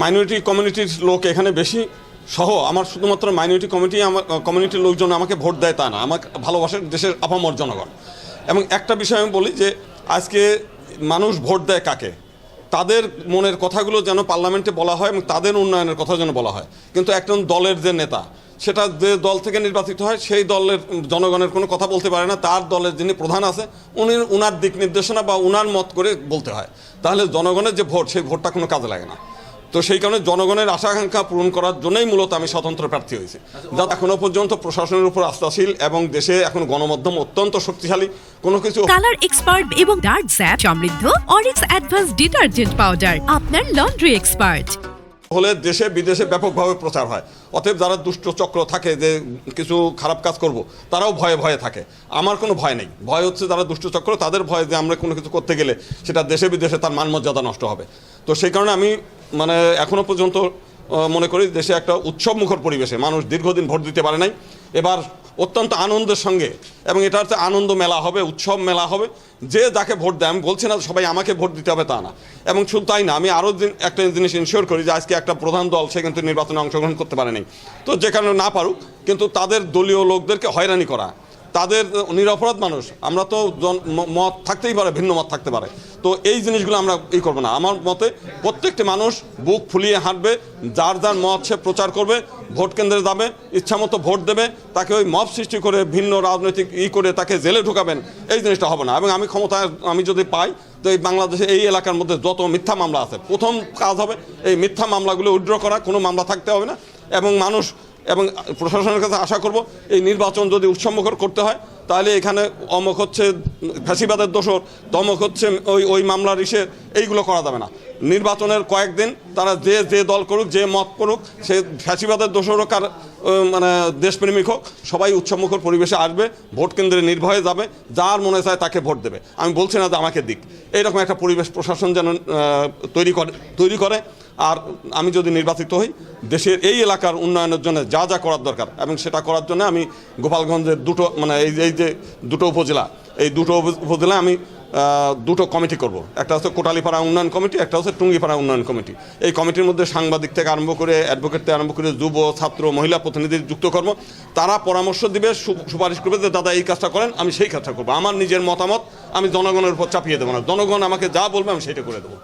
Minority কমিউনিটির লোক এখানে বেশি সহ আমার শুধুমাত্র মাইনরিটি কমিউনিটির লোকজন আমাকে ভোট দেয় তা না, আমাকে ভালোবাসে দেশের আপামর জনগণ। এবং একটা বিষয় আমি বলি যে আজকে মানুষ ভোট দেয় কাকে, তাদের মনের কথাগুলো যেন পার্লামেন্টে বলা হয় এবং তাদের উন্নয়নের কথা যেন বলা হয়। কিন্তু একজন দলের যে নেতা, সেটা যে দল থেকে নির্বাচিত হয় সেই দলের জনগণের কোনো কথা বলতে পারে না, তার দলের যিনি প্রধান আছে উনার দিক নির্দেশনা বা উনার মত করে বলতে হয়। তাহলে জনগণের যে ভোট, সেই ভোটটা কোনো কাজে লাগে না। তো সেই কারণে জনগণের আশা আকাঙ্ক্ষা পূরণ করার জন্যই মূলত আমি স্বতন্ত্র প্রার্থী হয়েছি, যা এখনো পর্যন্ত প্রশাসনের উপর আস্থাশীল এবং দেশে এখন গণমাধ্যম অত্যন্ত শক্তিশালী। কোনো কিছু কালার এক্সপার্ট এবং ডার্ক জ্যাপ সমৃদ্ধ অরিক্স অ্যাডভান্স ডিটারজেন্ট পাউডার আপনার লন্ড্রি এক্সপার্ট হলে দেশে বিদেশে ব্যাপকভাবে প্রচার হয়। অতএব যারা দুষ্ট চক্র থাকে যে কিছু খারাপ কাজ করব, তারাও ভয়ে ভয়ে থাকে। আমার কোনো ভয় নেই, ভয় হচ্ছে যারা দুষ্ট চক্র, তাদের ভয় যে আমরা কোনো কিছু করতে গেলে সেটা দেশে বিদেশে তার মান মর্যাদা নষ্ট হবে। তো সেই কারণে আমি এখনো পর্যন্ত মনে করি দেশে একটা উৎসবমুখর পরিবেশে মানুষ দীর্ঘদিন ভোট দিতে পারে নাই, এবার অত্যন্ত আনন্দের সঙ্গে, এবং এটা হচ্ছে আনন্দ মেলা হবে, উৎসব মেলা হবে। যে যাকে ভোট দেয়, আমি বলছি না সবাই আমাকে ভোট দিতে হবে তা না, এবং শুধু তাই না, আমি আরও একটা জিনিস ইনশিওর করি যে আজকে একটা প্রধান দল সে কিন্তু নির্বাচনে অংশগ্রহণ করতে পারে নাই, তো যে কারণে না পারুক, কিন্তু তাদের দলীয় লোকদেরকে হয়রানি করা, তাদের নিরপরাধ মানুষ, আমরা তো মত থাকতেই পারে, ভিন্ন মত থাকতে পারে, তো এই জিনিসগুলো আমরা করবো না। আমার মতে প্রত্যেকটি মানুষ বুক ফুলিয়ে হাঁটবে, যার যার মত সে প্রচার করবে, ভোট কেন্দ্রে যাবে, ইচ্ছামতো ভোট দেবে, তাকে ওই মব সৃষ্টি করে ভিন্ন রাজনৈতিক করে তাকে জেলে ঢুকাবেন, এই জিনিসটা হবে না। এবং আমি ক্ষমতায় আমি যদি পাই, তো এই বাংলাদেশে এই এলাকার মধ্যে যত মিথ্যা মামলা আছে, প্রথম কাজ হবে এই মিথ্যা মামলাগুলো উইথড্র করা, কোনো মামলা থাকতে হবে না। এবং মানুষ এবং প্রশাসনের কাছে আশা করব, এই নির্বাচন যদি উৎসবমুখর করতে হয়, তাহলে এখানে অমুক হচ্ছে ফ্যাসিবাদের দোষর, তমক হচ্ছে ওই মামলার এইগুলো করা যাবে না। নির্বাচনের কয়েকদিন তারা যে দল করুক, যে মত করুক, সে ফ্যাসিবাদের দোষর হোক আর দেশপ্রেমিক হোক, সবাই উৎসবমুখর পরিবেশে আসবে, ভোট কেন্দ্রে নির্ভয়ে যাবে, যার মনে চায় তাকে ভোট দেবে। আমি বলছি না যে আমাকে দিক, এইরকম একটা পরিবেশ প্রশাসন যেন তৈরি করে। আর আমি যদি নির্বাচিত হই, দেশের এই এলাকার উন্নয়নের জন্য যা যা করার দরকার, এবং সেটা করার জন্য আমি গোপালগঞ্জের এই যে দুটো উপজেলা, এই দুটো উপজেলায় আমি দুটো কমিটি করব। একটা হচ্ছে কোটালীপাড়া উন্নয়ন কমিটি, একটা হচ্ছে টুঙ্গিপাড়া উন্নয়ন কমিটি। এই কমিটির মধ্যে সাংবাদিক থেকে আরম্ভ করে, অ্যাডভোকেট থেকে আরম্ভ করে, যুব, ছাত্র, মহিলা প্রতিনিধি যুক্ত করব। তারা পরামর্শ দিবে, সুপারিশ করবে যে দাদা এই কাজটা করেন, আমি সেই কাজটা করবো। আমার নিজের মতামত আমি জনগণের উপর চাপিয়ে দেবো না, জনগণ আমাকে যা বলবে আমি সেটা করে দেবো।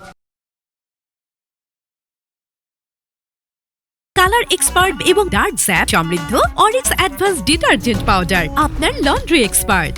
কালার এক্সপার্ট এবং ডার্ক জ্যাপ সমৃদ্ধ অরিক্স অ্যাডভান্স ডিটারজেন্ট পাউডার আপনার লন্ড্রি এক্সপার্ট।